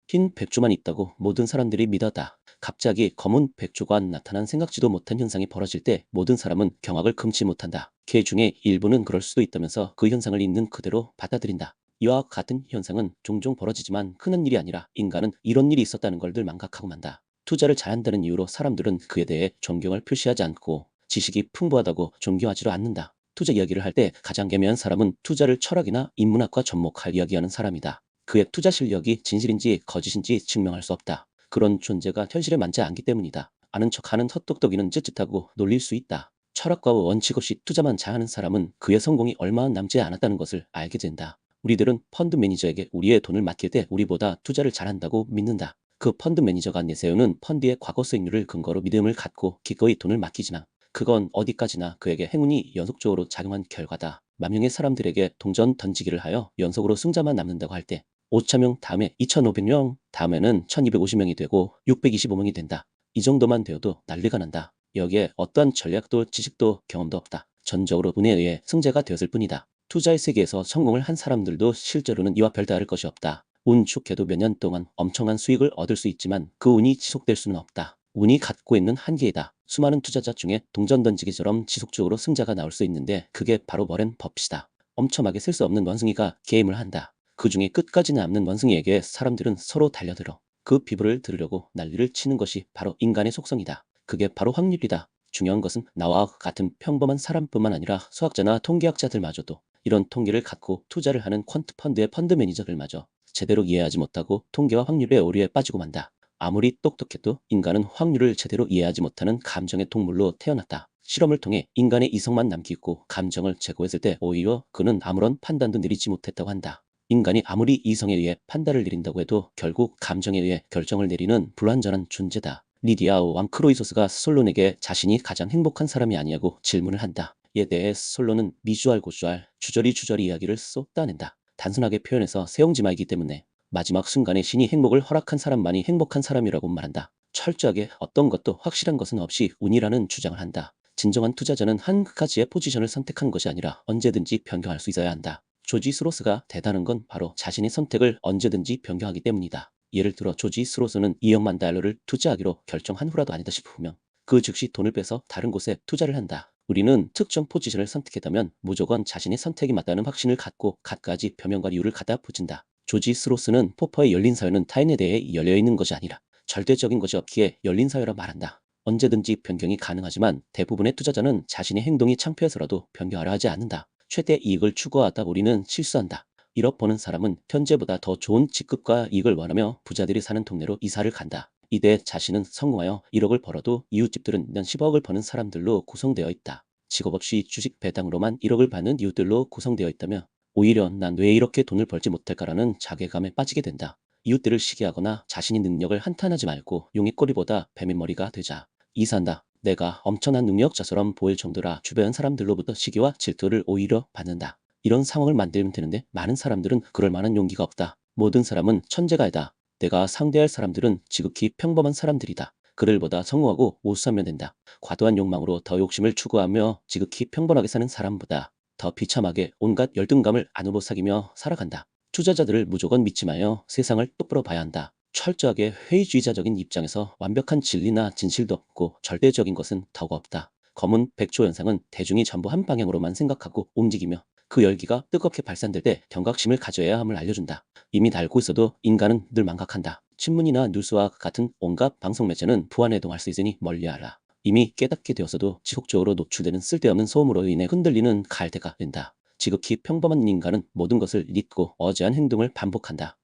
흰 백조만 있다고 모든 사람들이 믿었다. 갑자기 검은 백조가 나타난 생각지도 못한 현상이 벌어질 때 모든 사람은 경악을 금치 못한다. 개 중에 일부는 그럴 수도 있다면서 그 현상을 있는 그대로 받아들인다. 이와 같은 현상은 종종 벌어지지만 흔한 일이 아니라 인간은 이런 일이 있었다는 걸 늘 망각하고 만다. 투자를 잘한다는 이유로 사람들은 그에 대해 존경을 표시하지 않고 지식이 풍부하다고 존경하지도 않는다. 투자 이야기를 할 때 가장 애매한 사람은 투자를 철학이나 인문학과 접목할 이야기하는 사람이다. 그의 투자 실력이 진실인지 거짓인지 증명할 수 없다. 그런 존재가 현실에 맞지 않기 때문이다. 아는 척하는 헛똑똑이는 쯧쯧하고 놀릴 수 있다. 철학과 원칙 없이 투자만 잘하는 사람은 그의 성공이 얼마 남지 않았다는 것을 알게 된다. 우리들은 펀드 매니저에게 우리의 돈을 맡길 때 우리보다 투자를 잘한다고 믿는다. 그 펀드 매니저가 내세우는 펀드의 과거 수익률을 근거로 믿음을 갖고 기꺼이 돈을 맡기지만 그건 어디까지나 그에게 행운이 연속적으로 작용한 결과다. 만 명의 사람들에게 동전 던지기를 하여 연속으로 승자만 남는다고 할 때 5,000명 다음에 2,500명 다음에는 1,250명이 되고 625명이 된다. 이 정도만 되어도 난리가 난다. 여기에 어떠한 전략도 지식도 경험도 없다. 전적으로 운에 의해 승자가 되었을 뿐이다. 투자의 세계에서 성공을 한 사람들도 실제로는 이와 별다를 것이 없다. 운 좋게도 몇 년 동안 엄청난 수익을 얻을 수 있지만 그 운이 지속될 수는 없다. 운이 갖고 있는 한계이다. 수많은 투자자 중에 동전 던지기처럼 지속적으로 승자가 나올 수 있는데 그게 바로 워렌 버핏이다. 엄청나게 셀 수 없는 원숭이가 게임을 한다. 그 중에 끝까지 남는 원숭이에게 사람들은 서로 달려들어 그 비브를 들으려고 난리를 치는 것이 바로 인간의 속성이다. 그게 바로 확률이다. 중요한 것은 나와 같은 평범한 사람뿐만 아니라 수학자나 통계학자들마저도 이런 통계를 갖고 투자를 하는 퀀트 펀드의 펀드 매니저들마저 제대로 이해하지 못하고 통계와 확률의 오류에 빠지고 만다. 아무리 똑똑해도 인간은 확률을 제대로 이해하지 못하는 감정의 동물로 태어났다. 실험을 통해 인간의 이성만 남기고 감정을 제거했을 때 오히려 그는 아무런 판단도 내리지 못했다고 한다. 인간이 아무리 이성에 의해 판단을 내린다고 해도 결국 감정에 의해 결정을 내리는 불완전한 존재다. 리디아 왕크로이소스가 솔론에게 자신이 가장 행복한 사람이 아니냐고 질문을 한다. 이에 대해 솔론은 미주알고주알 주저리 이야기를 쏟아낸다. 단순하게 표현해서 세옹지마이기 때문에 마지막 순간에 신이 행복을 허락한 사람만이 행복한 사람이라고 말한다. 철저하게 어떤 것도 확실한 것은 없이 운이라는 주장을 한다. 진정한 투자자는 한 가지의 포지션을 선택한 것이 아니라 언제든지 변경할 수 있어야 한다. 조지 스로스가 대단한 건 바로 자신의 선택을 언제든지 변경하기 때문이다. 예를 들어 조지 스로스는 2억만 달러를 투자하기로 결정한 후라도 아니다 싶으면 그 즉시 돈을 빼서 다른 곳에 투자를 한다. 우리는 특정 포지션을 선택했다면 무조건 자신의 선택이 맞다는 확신을 갖고 갖가지 변명과 이유를 갖다 붙인다. 조지 스로스는 포퍼의 열린 사회는 타인에 대해 열려있는 것이 아니라 절대적인 것이 없기에 열린 사회라 말한다. 언제든지 변경이 가능하지만 대부분의 투자자는 자신의 행동이 창피해서라도 변경하려 하지 않는다. 최대 이익을 추구하다 우리는 실수한다. 1억 버는 사람은 현재보다 더 좋은 직급과 이익을 원하며 부자들이 사는 동네로 이사를 간다. 이때 자신은 성공하여 1억을 벌어도 이웃집들은 년 10억을 버는 사람들로 구성되어 있다. 직업 없이 주식 배당으로만 1억을 받는 이웃들로 구성되어 있다며 오히려 난 왜 이렇게 돈을 벌지 못할까라는 자괴감에 빠지게 된다. 이웃들을 시기하거나 자신의 능력을 한탄하지 말고 용의 꼬리보다 뱀의 머리가 되자. 이사한다. 내가 엄청난 능력자처럼 보일 정도라 주변 사람들로부터 시기와 질투를 오히려 받는다. 이런 상황을 만들면 되는데 많은 사람들은 그럴 만한 용기가 없다. 모든 사람은 천재가 아니다. 내가 상대할 사람들은 지극히 평범한 사람들이다. 그들보다 성공하고 우수하면 된다. 과도한 욕망으로 더 욕심을 추구하며 지극히 평범하게 사는 사람보다 더 비참하게 온갖 열등감을 안으로 사귀며 살아간다. 투자자들을 무조건 믿지 마요. 세상을 똑바로 봐야 한다. 철저하게 회의주의자적인 입장에서 완벽한 진리나 진실도 없고 절대적인 것은 더욱 없다. 검은 백조 현상은 대중이 전부 한 방향으로만 생각하고 움직이며 그 열기가 뜨겁게 발산될 때 경각심을 가져야 함을 알려준다. 이미 다 알고 있어도 인간은 늘 망각한다. 신문이나 뉴스와 같은 온갖 방송 매체는 부안해동할 수 있으니 멀리하라. 이미 깨닫게 되었어도 지속적으로 노출되는 쓸데없는 소음으로 인해 흔들리는 갈대가 된다. 지극히 평범한 인간은 모든 것을 잊고 어지한 행동을 반복한다.